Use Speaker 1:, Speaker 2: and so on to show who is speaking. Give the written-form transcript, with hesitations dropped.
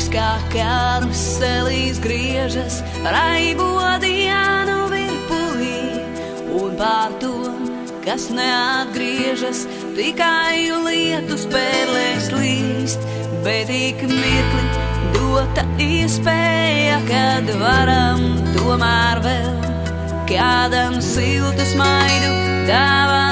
Speaker 1: Laiks kā karuselīs griežas raibo dienu virpulī, un pār to, kas neatgriežas, tikai lietus pērlēs līst. Bet ik mirkli dota iespēja, kad varam tomēr vēl kādam siltu smaidu dāvāt.